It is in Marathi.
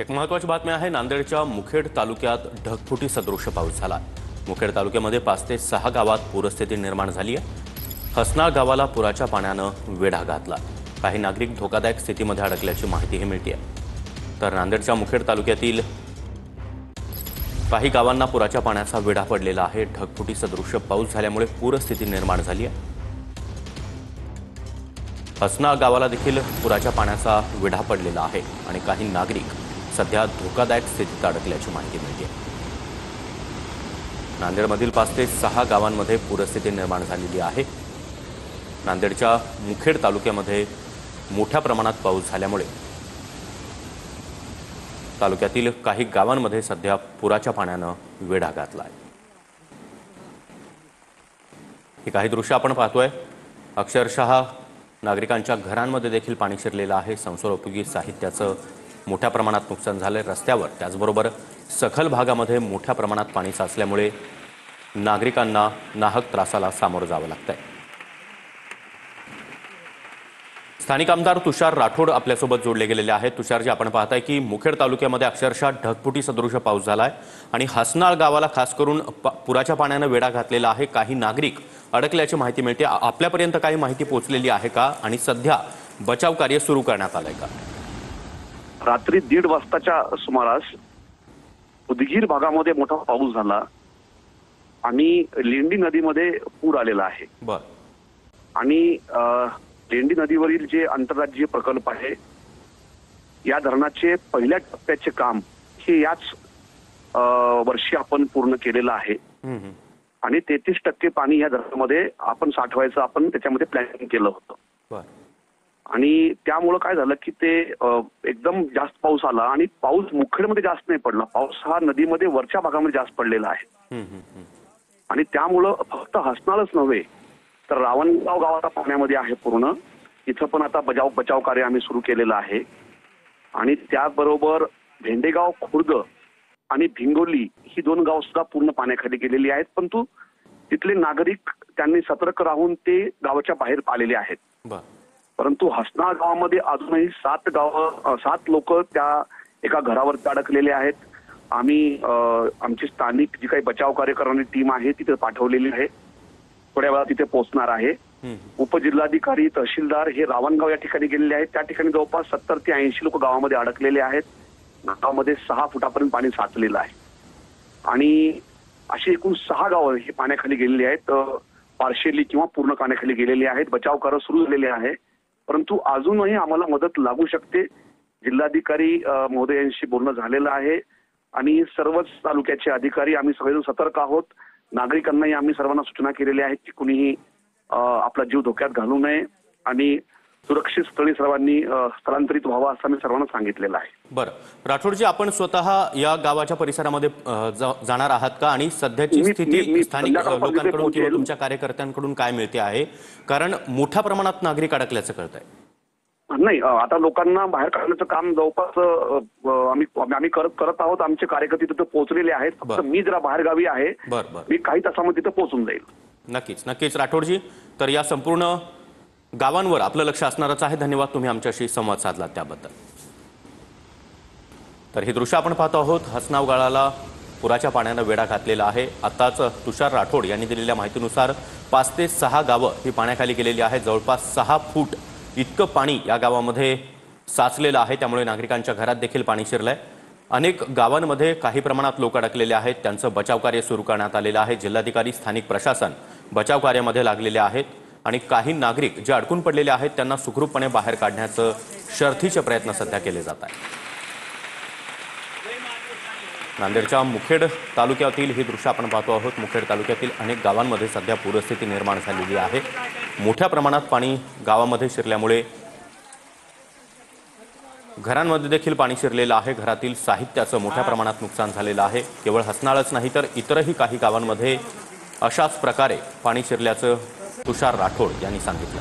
एक महत्त्वाची बातमी आहे। नांदेडच्या मुखेड तालुक्यात ढगफुटी सदृश पाऊस झाला। मुखेड तालुक्यामध्ये 5 ते 6 गावात पूरस्थिती निर्माण झाली आहे। हसनाळ गावाला पुराच्या पाण्यानं वेढा घातला। काही नागरिक धोकादायक स्थितीमध्ये अडकल्याची माहितीही मिळते आहे। तर नांदेडच्या मुखेड तालुक्यातील काही गावांना पुराच्या पाण्याचा वेढा पडलेला आहे। ढगफुटी सदृश पाऊस झाल्यामुळे पूरस्थिती निर्माण झाली आहे। हसनाळ गावाला देखील पुराच्या पाण्याचा वेढा पडलेला आहे आणि काही नागरिक सध्या धोकादायक स्थितीत अडकल्याची माहिती मिळते। नांदेडमधील 5 ते 6 गावांमध्ये पूरस्थिती निर्माण झालेली आहे। नांदेडच्या मुखेड तालुक्यामध्ये मोठ्या प्रमाणात पाऊस झाल्यामुळे तालुक्यातील काही गावांमध्ये सध्या पुराच्या पाण्यानं वेढा घातला आहे। ही काही दृश्य आपण पाहतोय। अक्षरशः नागरिकांच्या घरांमध्ये देखील पाणी शिरलेलं आहे। संसारोपयोगी साहित्याचं मोठ्या प्रमाणात नुकसान झाले। रस्त्यावर त्याचबरोबर सखल भागामध्ये मोठ्या प्रमाणात पाणी साचल्यामुळे नागरिकांना नाहक त्रासाला सामोरं जावं लागतंय। स्थानिक आमदार तुषार राठोड आपल्यासोबत जोडले गेलेले आहेत। तुषारजी, आपण पाहताय की मुखेड तालुक्यामध्ये अक्षरशः ढगफुटी सदृश पाऊस झालाय आणि हसनाळ गावाला खास करून पुराच्या पाण्यानं वेढा घातलेला आहे। काही नागरिक अडकल्याची माहिती मिळते। आपल्यापर्यंत काही माहिती पोहोचलेली आहे का आणि सध्या बचाव कार्य सुरू करण्यात आलंय का? रात्री 1:30 वाजताच्या सुमारास उदगीर भागामध्ये मोठा पाऊस झाला आणि लेंडी नदीमध्ये पूर आलेला आहे। आणि लेंडी नदीवरील जे आंतरराज्यीय प्रकल्प आहे, या धरणाचे पहिल्या टप्प्याचे काम हे याच वर्षी आपण पूर्ण केलेलं आहे आणि 33% पाणी या धरणामध्ये आपण साठवायचं आपण त्याच्यामध्ये प्लॅनिंग केलं होतं। आणि त्यामुळे काय झालं की ते एकदम जास्त पाऊस आला आणि पाऊस मुखेडमध्ये जास्त नाही पडला। पाऊस हा नदीमध्ये वरच्या भागामध्ये जास्त पडलेला आहे आणि त्यामुळं फक्त हसनाळच नव्हे तर रावणगाव गावाचा पाण्यामध्ये आहे पूर्ण। इथं पण आता बचाव कार्य आम्ही सुरू केलेलं आहे आणि त्याचबरोबर भेंडेगाव खुर्द आणि भिंगोली ही 2 गाव सुद्धा पूर्ण पाण्याखाली गेलेली आहेत। परंतु तिथले नागरिक त्यांनी सतर्क राहून ते गावाच्या बाहेर आलेले आहेत। परंतु हसनाळ गावामध्ये अजूनही 7 लोक त्या एका घरावर अडकलेले आहेत। आम्ही आमची स्थानिक जी काही बचाव कार्य करणारी टीम आहे तिथे पाठवलेली आहे। थोड्या वेळात तिथे पोहोचणार आहे। उपजिल्हाधिकारी तहसीलदार हे रावणगाव या ठिकाणी गेलेले आहेत। त्या ठिकाणी जवळपास 70 ते 80 लोक गावामध्ये अडकलेले आहेत। गावामध्ये 6 फुटापर्यंत पाणी साचलेलं आहे आणि अशी एकूण 6 गावं हे पाण्याखाली गेलेली आहेत। पार्शियली किंवा पूर्ण पाण्याखाली गेलेली आहेत। बचाव कार्य सुरू झालेले आहे, परंतु अजूनही आम्हाला मदत लागू शकते। जिल्हाधिकारी महोदयांशी बोलणं झालेलं आहे आणि सर्वच तालुक्याचे अधिकारी आम्ही सगळेजण सतर्क आहोत। नागरिकांनाही आम्ही सर्वांना सूचना केलेल्या आहेत की कुणीही आपला जीव धोक्यात घालू नये आणि सुरक्षित स्थळी सर्वांनी स्थलांतरित व्हावं असं आम्ही सर्वांना सांगितलेलं आहे। बरं राठोडजी, आपण स्वतः या गावाच्या परिसरामध्ये जाणार आहात का आणि सध्याची स्थिती स्थानिक लोकांकडून किंवा तुमच्या कार्यकर्त्यांकडून काय मिळते आहे? कारण मोठ्या प्रमाणात नागरिक अडकल्याचं कळतंय। नाही, आता लोकांना बाहेर काढण्याचं काम जवळपास आम्ही करत आहोत। आमचे कार्यकर्ते तिथे पोहोचलेले आहेत। फक्त मी जरा बाहेरगावी आहे। मी काही तासामध्ये तिथे पोहोचून जाईल। नक्कीच राठोडजी, तर या संपूर्ण गावांवर आपलं लक्ष असणारच आहे। धन्यवाद, तुम्ही आमच्याशी संवाद साधला त्याबद्दल। तर हे दृश्य आपण पाहतो आहोत। हसनाळ गावाला पुराच्या पाण्यानं वेढा घातलेला आहे। आताच तुषार राठोड यांनी दिलेल्या माहितीनुसार 5 ते 6 गावं ही पाण्याखाली गेलेली आहेत। जवळपास 6 फूट इतकं पाणी या गावामध्ये साचलेलं आहे, त्यामुळे नागरिकांच्या घरात देखील पाणी शिरलंय। अनेक गावांमध्ये काही प्रमाणात लोक अडकलेले आहेत, त्यांचं बचाव कार्य सुरू करण्यात आलेलं आहे। जिल्हाधिकारी, स्थानिक प्रशासन बचाव कार्यामध्ये लागलेले आहेत आणि काही नागरिक जे अडकून पडलेले आहेत त्यांना सुखरूपपणे बाहेर काढण्याचं शर्थीचे प्रयत्न सध्या केले जात आहेत। नांदेडच्या मुखेड तालुक्यातील ही दृश्य आपण पाहतो आहोत। मुखेड तालुक्यातील अनेक गावांमध्ये सध्या पूरस्थिती निर्माण झालेली आहे। मोठ्या प्रमाणात पाणी गावामध्ये शिरल्यामुळे घरांमध्ये देखील पाणी शिरलेलं आहे। घरातील साहित्याचं मोठ्या प्रमाणात नुकसान झालेलं आहे। केवळ हसनाळच नाही तर इतरही काही गावांमध्ये अशाच प्रकारे पाणी शिरल्याचं तुषार राठोड यांनी सांगितलं।